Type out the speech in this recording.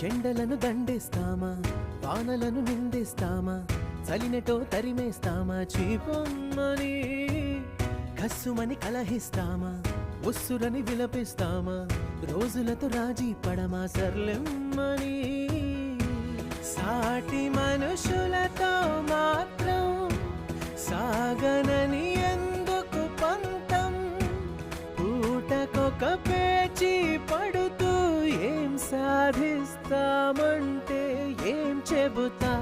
ఎండలను దండేస్తామా, వానలను నిందిస్తామా, చలినటో తరిమేస్తామా, చీపొమ్మని కస్సుమని కలహిస్తామా, ఉస్సురని విలపిస్తామా, రోజులతో రాజీ పడమా, సర్లెమ్మని సాటి మనుషులతో మాత్రం సాగనని ఎందుకు పంతం, పూటకొక పేచి పడుతూ ఏం సాధిస్తామంటే ఏం చెబుతా.